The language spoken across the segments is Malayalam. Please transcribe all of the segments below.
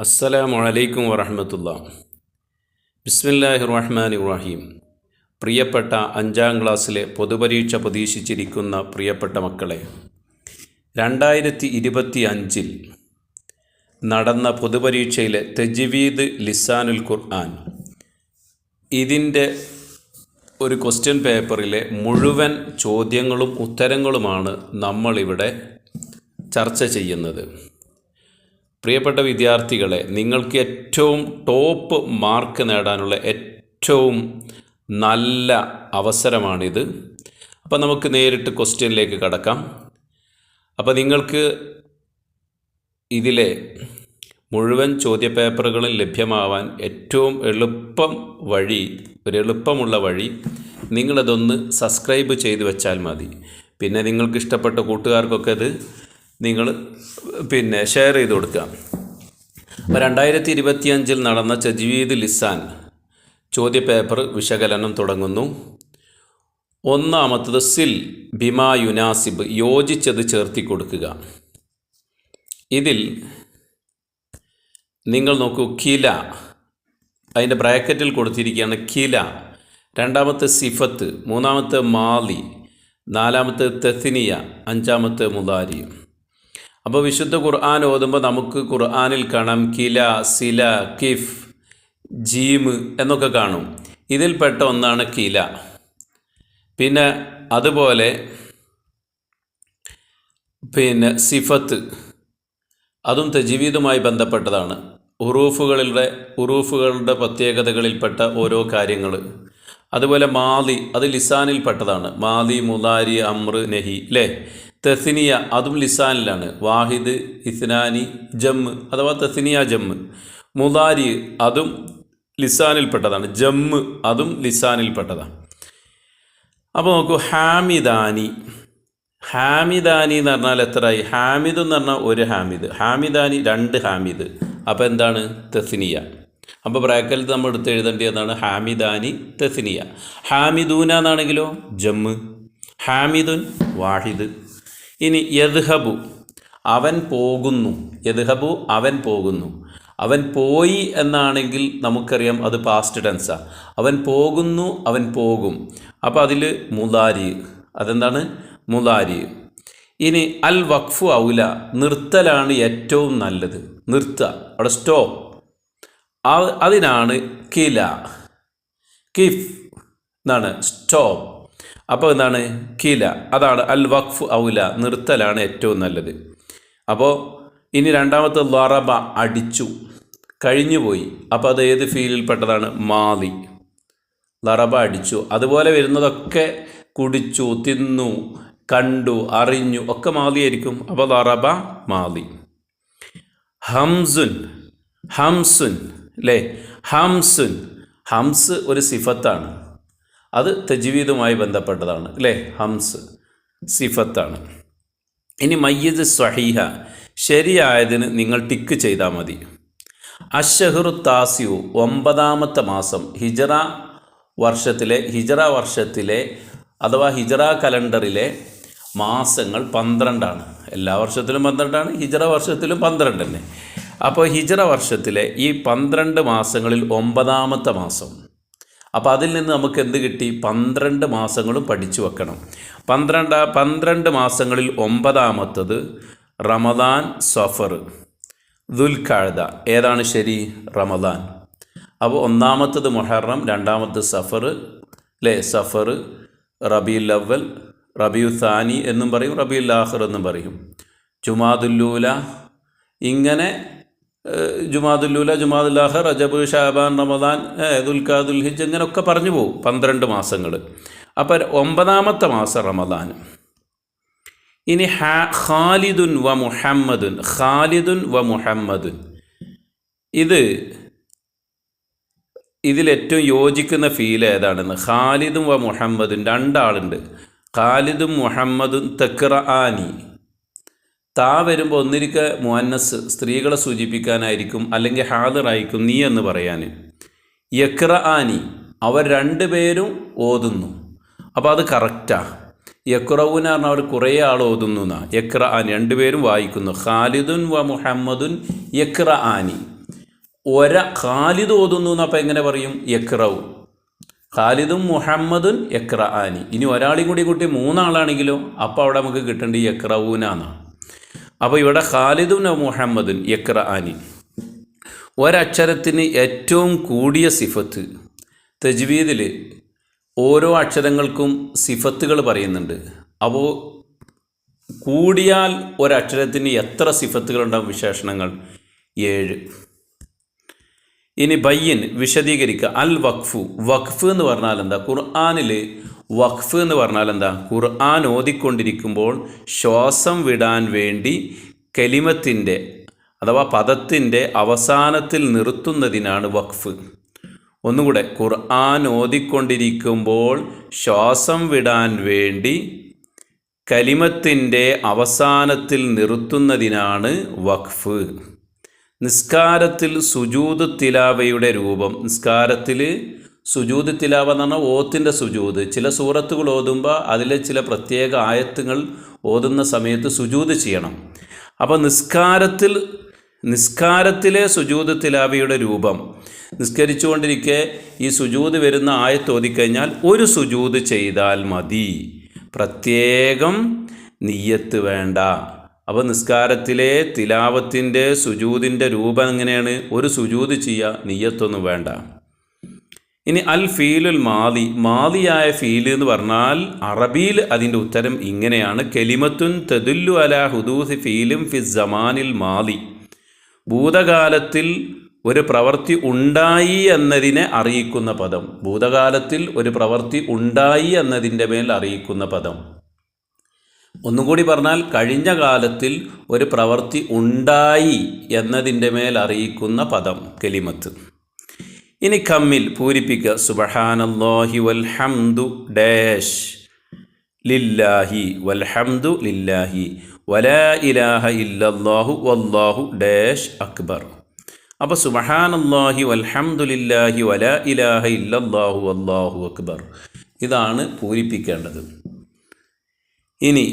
അസ്സലാമു അലൈക്കും വറഹ്മത്തുള്ളാഹി. ബിസ്മില്ലാഹിർ റഹ്മാനിർ റഹീം. പ്രിയപ്പെട്ട 5ാം ക്ലാസ്സിലെ പൊതുപരീക്ഷ പ്രതീക്ഷിച്ചിരിക്കുന്ന പ്രിയപ്പെട്ട മക്കളെ, 2025 നടന്ന പൊതുപരീക്ഷയിലെ തജ്വീദ് ലിസാനുൽ ഖുർആൻ ഇതിൻ്റെ ഒരു ക്വസ്റ്റ്യൻ പേപ്പറിലെ മുഴുവൻ ചോദ്യങ്ങളും ഉത്തരങ്ങളുമാണ് നമ്മളിവിടെ ചർച്ച ചെയ്യുന്നത്. പ്രിയപ്പെട്ട വിദ്യാർത്ഥികളെ, നിങ്ങൾക്ക് ഏറ്റവും ടോപ്പ് മാർക്ക് നേടാനുള്ള ഏറ്റവും നല്ല അവസരമാണിത്. അപ്പോൾ നമുക്ക് നേരിട്ട് ക്വസ്റ്റ്യനിലേക്ക് കടക്കാം. അപ്പോൾ നിങ്ങൾക്ക് ഇതിലെ മുഴുവൻ ചോദ്യപേപ്പറുകളും ലഭ്യമാവാൻ ഏറ്റവും എളുപ്പമുള്ള വഴി നിങ്ങളതൊന്ന് സബ്സ്ക്രൈബ് ചെയ്ത് വെച്ചാൽ മതി. പിന്നെ നിങ്ങൾക്ക് ഇഷ്ടപ്പെട്ട കൂട്ടുകാർക്കൊക്കെ അത് നിങ്ങൾ ഷെയർ ചെയ്ത് കൊടുക്കുക. അപ്പോൾ 2025 നടന്ന തജ്വീദ് ലിസാൻ ചോദ്യപേപ്പർ വിശകലനം തുടങ്ങുന്നു. ഒന്നാമത്തത് സിൽ ബിമാ യുനാസിബ്, യോജിച്ചത് ചേർത്തി കൊടുക്കുക. ഇതിൽ നിങ്ങൾ നോക്കൂ, കില അതിൻ്റെ ബ്രാക്കറ്റിൽ കൊടുത്തിരിക്കുകയാണ് കില. രണ്ടാമത്തെ സിഫത്ത്, മൂന്നാമത്തെ മാലി, നാലാമത്തെ തെസ്നിയ, അഞ്ചാമത്തെ മുദാരി. അപ്പോൾ വിശുദ്ധ ഖുർആൻ ഓതുമ്പോൾ നമുക്ക് ഖുർആനിൽ കാണാം കില, സില, കിഫ്, ജീമ് എന്നൊക്കെ കാണും. ഇതിൽപ്പെട്ട ഒന്നാണ് കില. പിന്നെ അതുപോലെ സിഫത്ത്, അതും തജ്വീദുമായി ബന്ധപ്പെട്ടതാണ്. ഉറൂഫുകളുടെ പ്രത്യേകതകളിൽപ്പെട്ട ഓരോ കാര്യങ്ങൾ. അതുപോലെ മാലി, അത് ലിസാനിൽപ്പെട്ടതാണ്. മാലി, മുദാരി, അമ്ര, നഹി, അല്ലേ? തെസ്നിയ, അതും ലിസാനിലാണ്. വാഹിദ്, ഇസ്നാനി, ജമ്മ് അഥവാ തെസ്നിയ ജമ്മ്. മുദാരി, അതും ലിസാനിൽപ്പെട്ടതാണ്. ജമ്മ്, അതും ലിസാനിൽപ്പെട്ടതാണ്. അപ്പോൾ നോക്കൂ, ഹാമിദാനി എന്ന് പറഞ്ഞാൽ എത്രയായി? ഹാമിദ് എന്ന് പറഞ്ഞാൽ ഒരു ഹാമിദ്, ഹാമിദാനി 2 ഹാമിദ്. അപ്പോൾ എന്താണ്? തെസ്നിയ. അപ്പോൾ ബ്രാക്കറ്റിൽ നമ്മൾ എടുത്ത് എഴുതേണ്ടതാണ് ഹാമിദാനി തെസ്നിയ. ഹാമിദൂന എന്നാണെങ്കിലോ ജമ്മ്, ഹാമിദുൻ വാഹിദ്. ഇനി യദ്ഹബു, അവൻ പോകുന്നു. യദ്ഹബു, അവൻ പോകുന്നു. അവൻ പോയി എന്നാണെങ്കിൽ നമുക്കറിയാം അത് പാസ്റ്റ് ടെൻസാണ്. അവൻ പോകുന്നു, അവൻ പോകും. അപ്പോൾ അതിൽ മുദാരി, അതെന്താണ്? മുദാരി. ഇനി അൽ വഖഫു ഔല, നിർത്തലാണ് ഏറ്റവും നല്ലത്. നിർത്തുക, അവിടെ സ്റ്റോപ്പ്, അതിനാണ് കില. കിഫ് എന്നാണ് സ്റ്റോപ്പ്. അപ്പോൾ എന്താണ്? കില, അതാണ് അൽ വഖഫ് ഔല, നിർത്തലാണ് ഏറ്റവും നല്ലത്. അപ്പോൾ ഇനി രണ്ടാമത്തെ ലറബ, അടിച്ചു, കഴിഞ്ഞുപോയി. അപ്പോൾ അത് ഏത് ഫീലിൽപ്പെട്ടതാണ്? മാലി. ലറബ, അടിച്ചു. അതുപോലെ വരുന്നതൊക്കെ കുടിച്ചു, തിന്നു, കണ്ടു, അറിഞ്ഞു ഒക്കെ മാലിയായിരിക്കും. അപ്പോൾ ലറബ മാലി. ഹംസുൻ അല്ലേ? ഹംസ് ഒരു സിഫത്താണ്, അത് തജ്വീദുമായി ബന്ധപ്പെട്ടതാണ്, അല്ലേ? ഹംസ് സിഫത്താണ്. ഇനി മയ്യിദ് സ്വഹീഹ, ശരിയായതിന് നിങ്ങൾ ടിക്ക് ചെയ്താൽ മതി. അശ്ശഹ്റു താസിഉ, 9ാമത്തെ മാസം. ഹിജറ വർഷത്തിലെ അഥവാ ഹിജറ കലണ്ടറിലെ മാസങ്ങൾ 12ആണ്. എല്ലാ വർഷത്തിലും 12ആണ്, ഹിജറ വർഷത്തിലും 12 തന്നെ. അപ്പോൾ ഹിജറ വർഷത്തിലെ ഈ 12 മാസങ്ങളിൽ 9ാമത്തെ മാസം. അപ്പോൾ അതിൽ നിന്ന് നമുക്ക് എന്ത് കിട്ടി? 12 മാസങ്ങളും പഠിച്ചു വെക്കണം. 12 മാസങ്ങളിൽ 9ാമത്തത് റമദാൻ, സഫർ, ദുൽഖഅദ. ഏതാണ് ശരി? റമദാൻ. അപ്പോൾ 1ാമത്തത് മുഹറം, 2ാമത്തത് സഫർ, അല്ലേ? സഫർ, റബീഉൽ അവ്വൽ, റബീഉ സാനി എന്നും പറയും, റബീഉൽ ആഖിർ എന്നും പറയും, ജുമാദുല്ലൂല. ഇങ്ങനെ ജുമാദുല്ലൂല, ജുമാദുൽ ആഖിർ, റജബ്, ഷഅബാൻ, റമദാൻ, ദുൽഖഅദ, ദുൽഹിജ്ജ, ഇങ്ങനെയൊക്കെ പറഞ്ഞു പോകും 12 മാസങ്ങൾ. അപ്പോൾ 9ാമത്തെ മാസം റമദാൻ. ഇനി ഖാലിദുൻ വ മുഹമ്മദുൻ. ഇതിലേറ്റവും യോജിക്കുന്ന ഫീൽ ഏതാണെന്ന്? ഖാലിദും വ മുഹമ്മദുൻ, 2 ആളുണ്ട്. ഖാലിദും മുഹമ്മദുൻ തഖ്റആനി. താ വരുമ്പോൾ ഒന്നിരിക്കെ മുഅന്നസ്, സ്ത്രീകളെ സൂചിപ്പിക്കാനായിരിക്കും, അല്ലെങ്കിൽ ഹാദിറായിരിക്കും, നീ എന്ന് പറയാൻ. യഖ്റആനി, അവർ 2 പേരും ഓതുന്നു. അപ്പോൾ അത് കറക്റ്റാണ്. യഖ്റഊന പറഞ്ഞാൽ അവർ കുറേ ആൾ ഓതുന്നു എന്നാണ്. യഖ്റആനി, 2 പേരും വായിക്കുന്നു. ഖാലിദുൻ വ മുഹമ്മദുൻ യഖ്റആനി. ഖാലിദ് ഓതുന്നു എന്നപ്പോൾ എങ്ങനെ പറയും? യക്റഉ. ഖാലിദും മുഹമ്മദുൻ യക്റആനി. ഇനി ഒരാളെയും കൂടി കൂട്ടി 3 ആളാണെങ്കിലോ അപ്പോൾ അവിടെ നമുക്ക് കിട്ടേണ്ടത് യക്റഊനാണ്. അപ്പോൾ ഇവിടെ ഖാലിദുൻ മുഹമ്മദുൻ യക്റആനി. ഒരക്ഷരത്തിന് ഏറ്റവും കൂടിയ സിഫത്ത്, തജ്വീദിൽ ഓരോ അക്ഷരങ്ങൾക്കും സിഫത്തുകൾ പറയുന്നുണ്ട്. അപ്പോൾ കൂടിയാൽ ഒരക്ഷരത്തിന് എത്ര സിഫത്തുകളുണ്ടാകും? വിശേഷണങ്ങൾ 7. ഇനി ബയ്യൻ, വിശദീകരിക്കുക. അൽ വഖഫ്. വഖഫ് എന്ന് പറഞ്ഞാൽ എന്താ? ഖുർആനിൽ വഖഫ് എന്ന് പറഞ്ഞാൽ എന്താ? ഖുർആൻ ഓതിക്കൊണ്ടിരിക്കുമ്പോൾ ശ്വാസം വിടാൻ വേണ്ടി കലിമത്തിൻ്റെ അഥവാ പദത്തിൻ്റെ അവസാനത്തിൽ നിർത്തുന്നതിനാണ് വഖഫ്. ഒന്നുകൂടെ, ഖുർആൻ ഓതിക്കൊണ്ടിരിക്കുമ്പോൾ ശ്വാസം വിടാൻ വേണ്ടി കലിമത്തിൻ്റെ അവസാനത്തിൽ നിർത്തുന്നതിനാണ് വഖഫ്. നിസ്കാരത്തിൽ സുജൂദ് തിലാവയുടെ രൂപം. നിസ്കാരത്തിൽ സുജൂദ് തിലാവ എന്ന് പറഞ്ഞാൽ ഓത്തിൻ്റെ സുജൂദ്. ചില സൂറത്തുകൾ ഓതുമ്പോൾ അതിലെ ചില പ്രത്യേക ആയത്തുകൾ ഓതുന്ന സമയത്ത് സുജൂദ് ചെയ്യണം. അപ്പോൾ നിസ്കാരത്തിലെ സുജൂദ് തിലാവയുടെ രൂപം, നിസ്കരിച്ചുകൊണ്ടിരിക്കെ ഈ സുജൂദ് വരുന്ന ആയത്ത് ഓതിക്കഴിഞ്ഞാൽ ഒരു സുജൂദ് ചെയ്താൽ മതി, പ്രത്യേകം നിയ്യത്ത് വേണ്ട. അപ്പോൾ നിസ്കാരത്തിലെ തിലാവത്തിൻ്റെ സുജൂദിൻ്റെ രൂപം എങ്ങനെയാണ്? ഒരു സുജൂദ് ചെയ്യുക, നിയ്യത്തൊന്നും വേണ്ട. ഇനി അൽ ഫീലുൽ മാലി. മാലിയായ ഫീല് എന്ന് പറഞ്ഞാൽ അറബിയിൽ അതിൻ്റെ ഉത്തരം ഇങ്ങനെയാണ്: കലിമത്തുൻ തദുല്ലു അലാ ഹുദൂസ് ഫീലും ഫി സമാനിൽ മാലി. ഭൂതകാലത്തിൽ ഒരു പ്രവൃത്തി ഉണ്ടായി എന്നതിനെ അറിയിക്കുന്ന പദം. ഭൂതകാലത്തിൽ ഒരു പ്രവൃത്തി ഉണ്ടായി എന്നതിൻ്റെ മേൽ അറിയിക്കുന്ന പദം. ഒന്നുകൂടി പറഞ്ഞാൽ കഴിഞ്ഞ കാലത്തിൽ ഒരു പ്രവൃത്തി ഉണ്ടായി എന്നതിൻ്റെ മേൽ അറിയിക്കുന്ന പദം കലിമത്ത്. ഇനി കമ്മിൽ, പൂരിപ്പിക്കുക. സുബ്ഹാനല്ലാഹി വൽഹംദു ഡാഷ് ലില്ലാഹി, വൽഹംദു ലില്ലാഹി, വലാ ഇലാഹ ഇല്ലല്ലാഹു വല്ലാഹു ഡാഷ് അക്ബർ. അപ്പോൾ സുബ്ഹാനല്ലാഹി വൽഹംദുലില്ലാഹി വലാ ഇലാഹ ഇല്ലല്ലാഹു വല്ലാഹു അക്ബർ. ഇതാണ് പൂരിപ്പിക്കേണ്ടത്. ഇനി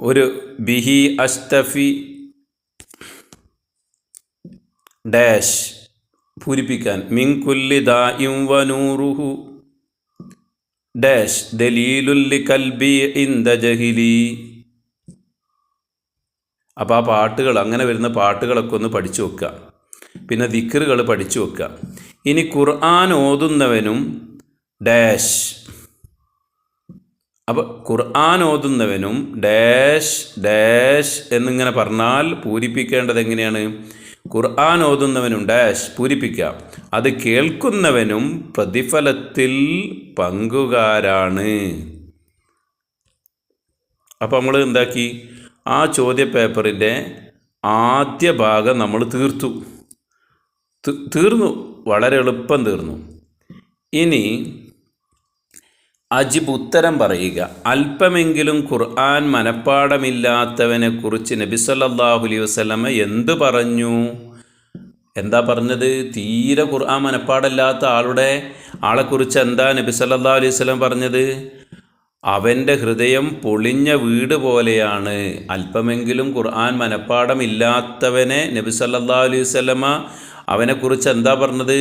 ഒരു ബിഹി അസ്തഫി ഡാഷ് പൂരിപ്പിക്കാൻ. മിൻ കുല്ലി ദാഇം വനൂറുഹു ഡാഷ് ദലീലുൽ ലികൽബി ഇൻദ ജഹിലി. അപ്പോൾ ആ പാട്ടുകൾ, അങ്ങനെ വരുന്ന പാട്ടുകളൊക്കെ ഒന്ന് പഠിച്ചു വെക്കുക. പിന്നെ ദിക്റുകൾ പഠിച്ചു വെക്കുക. ഇനി ഖുർആൻ ഓതുന്നവനും ഡാഷ്. അപ്പോൾ ഖുർആൻ ഓതുന്നവനും ഡാഷ് ഡാഷ് എന്നിങ്ങനെ പറഞ്ഞാൽ പൂരിപ്പിക്കേണ്ടത് എങ്ങനെയാണ്? ഖുർആൻ ഓതുന്നവനും ഡാഷ് പൂരിപ്പിക്കുക. അത് കേൾക്കുന്നവനും പ്രതിഫലത്തിൽ പങ്കുകാരാണ്. അപ്പോൾ നമ്മൾ എന്താക്കി? ആ ചോദ്യ പേപ്പറിൻ്റെ ആദ്യ ഭാഗം നമ്മൾ തീർന്നു. വളരെ എളുപ്പം തീർന്നു. ഇനി അജിബ് ഉത്തരം പറയുക. അല്പമെങ്കിലും ഖുർആൻ മനപ്പാടമില്ലാത്തവനെ കുറിച്ച് നബി സല്ലല്ലാഹു അലൈഹി വസല്ലമ എന്ത് പറഞ്ഞു? എന്താ പറഞ്ഞത്? തീരെ ഖുർആൻ മനപ്പാടമില്ലാത്ത ആളെക്കുറിച്ച് എന്താ നബി സല്ലല്ലാഹു അലൈഹി വസല്ലം പറഞ്ഞത്? അവൻ്റെ ഹൃദയം പൊളിഞ്ഞ വീട് പോലെയാണ്. അല്പമെങ്കിലും ഖുർആൻ മനപ്പാടമില്ലാത്തവനെ നബി സല്ലല്ലാഹു അലൈഹി വസല്ലമ അവനെക്കുറിച്ച് എന്താ പറഞ്ഞത്?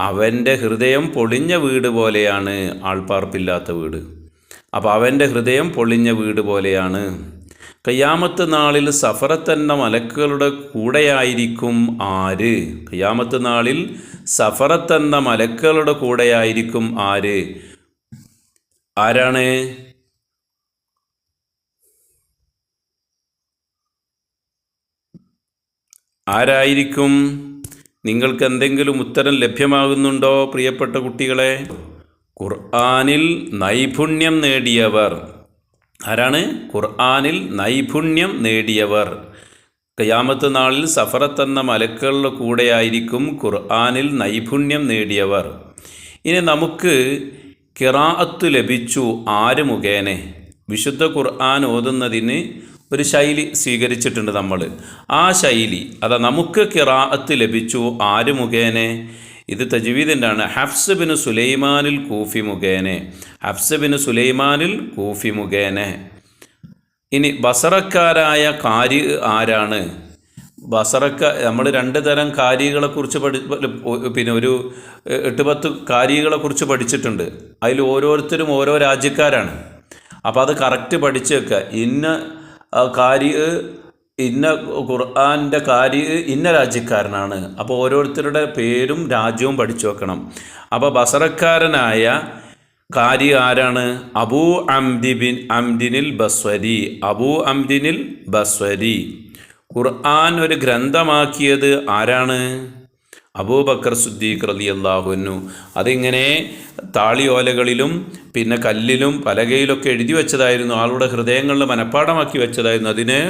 അവൻ്റെ ഹൃദയം പൊളിഞ്ഞ വീട് പോലെയാണ്, ആൾപ്പാർപ്പില്ലാത്ത വീട്. അപ്പോൾ അവൻ്റെ ഹൃദയം പൊളിഞ്ഞ വീട് പോലെയാണ്. ഖിയാമത്ത് നാളിൽ സഫറത്തെന്ന മലക്കുകളുടെ കൂടെയായിരിക്കും ആര്? ഖിയാമത്ത് നാളിൽ സഫറത്തെന്ന മലക്കുകളുടെ കൂടെയായിരിക്കും ആര്? ആരാണ്? ആരായിരിക്കും? നിങ്ങൾക്ക് എന്തെങ്കിലും ഉത്തരം ലഭ്യമാകുന്നുണ്ടോ പ്രിയപ്പെട്ട കുട്ടികളെ? ഖുർആനിൽ നൈപുണ്യം നേടിയവർ. ആരാണ്? ഖുർആനിൽ നൈപുണ്യം നേടിയവർ. ഖിയാമത്ത് നാളിൽ സഫറത്ത് എന്ന മലക്കുകളുടെ കൂടെയായിരിക്കും ഖുർആനിൽ നൈപുണ്യം നേടിയവർ. ഇനി നമുക്ക് ഖിറാഅത്ത് ലഭിച്ചു ആര് മുഖേന? വിശുദ്ധ ഖുർആൻ ഓതുന്നതിന് ഒരു ശൈലി സ്വീകരിച്ചിട്ടുണ്ട് നമ്മൾ. ആ ശൈലി നമുക്ക് ഖിറാഅത്ത് ലഭിച്ചു ആര് മുഖേന? ഇത് തജ്വീദിൻ്റെ ആണ്. ഹഫ്സ് ബിൻ സുലൈമാനിൽ കൂഫി മുഖേന. ഹഫ്സ് ബിൻ സുലൈമാനിൽ കൂഫി മുഖേന. ഇനി ബസറക്കാരായ കാരി ആരാണ്? ബസറക്ക നമ്മൾ 2 തരം കാരികളെക്കുറിച്ച് പിന്നെ ഒരു 8-10 കാരികളെക്കുറിച്ച് പഠിച്ചിട്ടുണ്ട്. അതിൽ ഓരോരുത്തരും ഓരോ രാജ്യക്കാരാണ്. അപ്പോൾ അത് കറക്റ്റ് പഠിച്ച് വെക്കുക. ഇന്ന കാരി, ഇന്ന ഖുർആൻ്റെ കാരി ഇന്ന രാജ്യക്കാരനാണ്. അപ്പോൾ ഓരോരുത്തരുടെ പേരും രാജ്യവും പഠിച്ചു വെക്കണം. അപ്പോൾ ബസറക്കാരനായ കാരി ആരാണ്? അബൂ അംദിനിൽ ബസ്വരി. അബൂ അംദിനിൽ ബസ്വരി. ഖുർആൻ ഒരു ഗ്രന്ഥമാക്കിയത് ആരാണ്? അബൂബക്കർ സിദ്ദീഖ് റളിയല്ലാഹു അൻഹു. അതിങ്ങനെ താളിയോലകളിലും പിന്നെ കല്ലിലും പലകയിലൊക്കെ എഴുതി വെച്ചതായിരുന്നു. ആളുടെ ഹൃദയങ്ങളിൽ മനഃപ്പാഠമാക്കി വെച്ചതായിരുന്നു. അതിനെ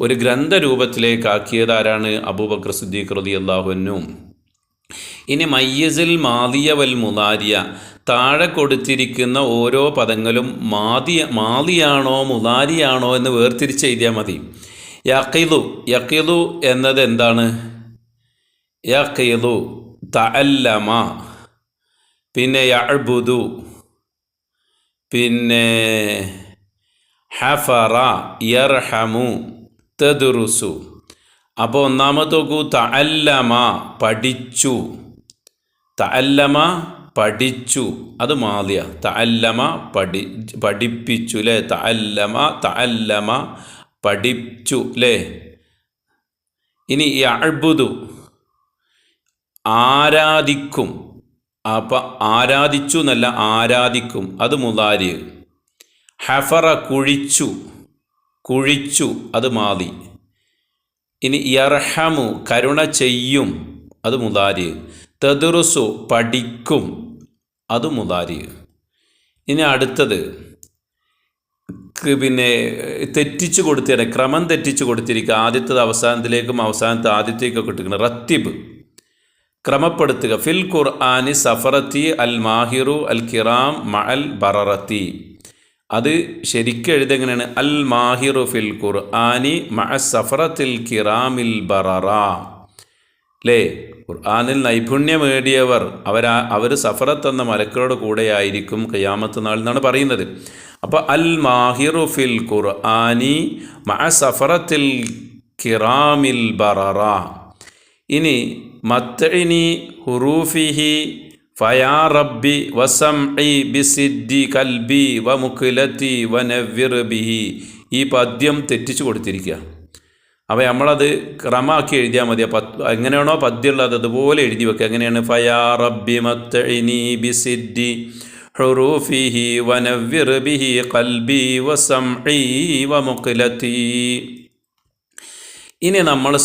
ഒരു ഗ്രന്ഥരൂപത്തിലേക്കാക്കിയത് ആരാണ്? അബൂബക്കർ സിദ്ദീഖ് റളിയല്ലാഹു അൻഹു. ഇനി മയ്യസിൽ മാദിയ വൽ മുലാരിയ, താഴെ കൊടുത്തിരിക്കുന്ന ഓരോ പദങ്ങളും മാദിയാണോ മുലാരിയാണോ എന്ന് വേർതിരിച്ച് എഴുതിയാൽ മതി. യഖിദു എന്നത് എന്താണ്? യഖിദു, തഅല്ലമ, പിന്നെ യഅ്ബുദു, പിന്നെ ഹഫറ, യർഹമു, തദ്റുസു. അപ്പോൾ ഒന്നാമത്തെ നോക്കൂ, തഅല്ലമ പഠിച്ചു. തഅല്ലമ പഠിച്ചു, അത് മാദിയ. തഅല്ലമ പഠിപ്പിച്ചു അല്ലേ? തഅല്ലമ പഠിച്ചു അല്ലേ? ഇനി യഅ്ബുദു ആരാധിക്കും. അപ്പം ആരാധിച്ചു എന്നല്ല, ആരാധിക്കും, അത് മുലാരി. ഹഫറ കുഴിച്ചു, അത് മാദി. ഇനി യർഹമു കരുണ ചെയ്യും, അത് മുലാരി. തദ്റുസു പഠിക്കും, അത് മുലാരി. ഇനി അടുത്തത് പിന്നെ തെറ്റിച്ച് കൊടുത്തിരിക്കുക, ക്രമം തെറ്റിച്ച് കൊടുത്തിരിക്കുക. ആദ്യത്തത് അവസാനത്തിലേക്കും അവസാനത്തെ ആദ്യത്തേക്കൊക്കെ ഇട്ടിരിക്കണം. റത്തിബ് ക്രമപ്പെടുത്തുക. ഫിൽ ഖുർആനി സഫറത്തി അൽ മാഹിറു അൽ കിറാം മഅൽ ബററത്തി. അത് ശരിക്കും എഴുതെങ്ങനെയാണ്? അൽ മാഹിറു ഫിൽ ഖുർആനി മഅ സഫറത്തിൽ കിറാമിൽ ബററ അല്ലേ? ഖുർആനിൽ നൈപുണ്യം നേടിയവർ അവർ സഫറത്ത് എന്ന മലക്കളുടെ കൂടെയായിരിക്കും ഖിയാമത്ത് നാൾ എന്നാണ് പറയുന്നത്. അപ്പോൾ അൽ മാഹിറു ഫിൽ ഖുർആനി മഅ സഫറത്തിൽ കിറാമിൽ ബററ. ഇനി മത്ഇനി ഹുറൂഫിഹി ഫയാ റബ്ബി വസംഇ ബിസിദ്ദി കൽബി വമുഖ്ലതി വനവ്വിർ ബിഹി. ഈ പദ്യം തെറ്റിച്ച് കൊടുത്തിരിക്കുക. അപ്പോൾ നമ്മളത് ക്രമാക്കി എഴുതിയാൽ മതി. എങ്ങനെയാണോ പദ്യമുള്ളത് അതുപോലെ എഴുതി വെക്കുക. എങ്ങനെയാണ്? ഫയാ റബ്ബി മത്ഇനി ബിസിദ്ദി ഹുറൂഫിഹി വനവ്വിർ ബിഹി ഖൽബി വസംഇ വമുഖ്ലതി. ഇനി നമ്മൾ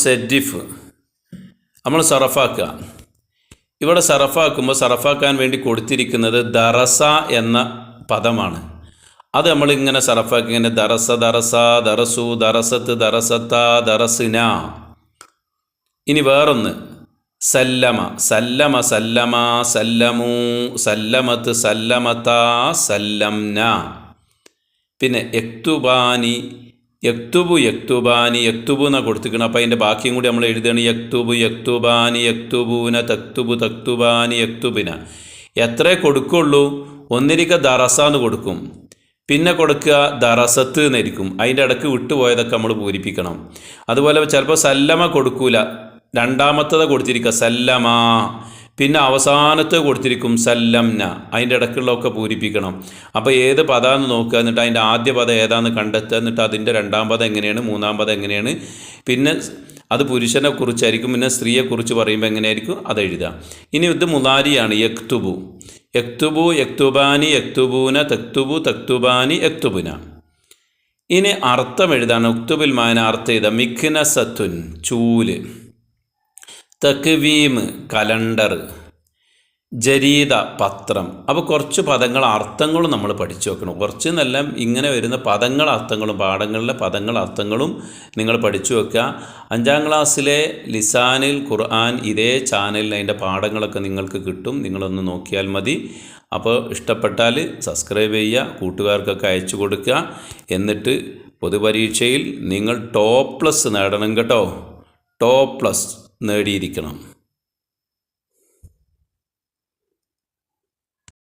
നമ്മൾ സറഫാക്കുക. ഇവിടെ സറഫാക്കുമ്പോൾ സറഫാക്കാൻ വേണ്ടി കൊടുത്തിരിക്കുന്നത് ദറസ എന്ന പദമാണ്. അത് നമ്മളിങ്ങനെ സറഫാക്കി ഇങ്ങനെ ദറസ ദറസു ദറസത്ത് ദറസത്ത ദറസിന. ഇനി വേറൊന്ന് സല്ലമ സല്ലമു സല്ലമത്ത് സല്ലമത സല്ലംന. പിന്നെ യക്തുബു എന്നാണ് കൊടുത്തിരിക്കണം. അപ്പോൾ അതിൻ്റെ ബാക്കിയും കൂടി നമ്മൾ എഴുതുകയാണ്. യക്തുബാനി യക്തുബൂന തക്തുബാനി യക്തുബിന. എത്രേ കൊടുക്കുള്ളൂ? ഒന്നിരിക്ക ദറസ എന്ന് കൊടുക്കും, പിന്നെ കൊടുക്കുക ദറസത്ത് എന്നായിരിക്കും. അതിൻ്റെ ഇടയ്ക്ക് വിട്ടുപോയതൊക്കെ നമ്മൾ പൂരിപ്പിക്കണം. അതുപോലെ ചിലപ്പോൾ സല്ലമ കൊടുക്കൂല, രണ്ടാമത്തത് കൊടുത്തിരിക്കുക സല്ലമ, പിന്നെ അവസാനത്തെ കൊടുത്തിരിക്കും സല്ലംന. അതിൻ്റെ ഇടയ്ക്കുള്ളതൊക്കെ പൂരിപ്പിക്കണം. അപ്പോൾ ഏത് പദമാണെന്ന് നോക്കുക, എന്നിട്ട് അതിൻ്റെ ആദ്യ പദം ഏതാണെന്ന് കണ്ടെത്തുക, എന്നിട്ട് അതിൻ്റെ രണ്ടാം പദം എങ്ങനെയാണ്, മൂന്നാം പദം എങ്ങനെയാണ്, പിന്നെ അത് പുരുഷനെ കുറിച്ചായിരിക്കും, പിന്നെ സ്ത്രീയെക്കുറിച്ച് പറയുമ്പോൾ എങ്ങനെയായിരിക്കും അത് എഴുതുക. ഇനി ഇത് മുലാരിയാണ്. യക്തുബു യക്തുബാനി യക്തുബൂന തക്തുബാനി യക്തുബുന. ഇനി അർത്ഥം എഴുതാണ്. ഉക്തുബിൽ മാന അർത്ഥം എഴുതാം. മിഖ്നസത്തുൻ ചൂല്, തക്വീം കലണ്ടർ, ജരീദ പത്രം. അപ്പോൾ കുറച്ച് പദങ്ങൾ അർത്ഥങ്ങളും നമ്മൾ പഠിച്ചു വെക്കണം. കുറച്ച് നല്ല ഇങ്ങനെ വരുന്ന പദങ്ങൾ അർത്ഥങ്ങളും പാഠങ്ങളിലെ പദങ്ങൾ അർത്ഥങ്ങളും നിങ്ങൾ പഠിച്ചു വെക്കുക. 5ാം ക്ലാസ്സിലെ ലിസാനിൽ ഖുർആൻ ഇതേ ചാനലിൽ അതിൻ്റെ പാഠങ്ങളൊക്കെ നിങ്ങൾക്ക് കിട്ടും. നിങ്ങളൊന്ന് നോക്കിയാൽ മതി. അപ്പോൾ ഇഷ്ടപ്പെട്ടാൽ സബ്സ്ക്രൈബ് ചെയ്യുക, കൂട്ടുകാർക്കൊക്കെ അയച്ചു കൊടുക്കുക. എന്നിട്ട് പൊതുപരീക്ഷയിൽ നിങ്ങൾ +ടോപ്പ് നേടണം കേട്ടോ. +ടോപ്പ് നേടിയിരിക്കണം.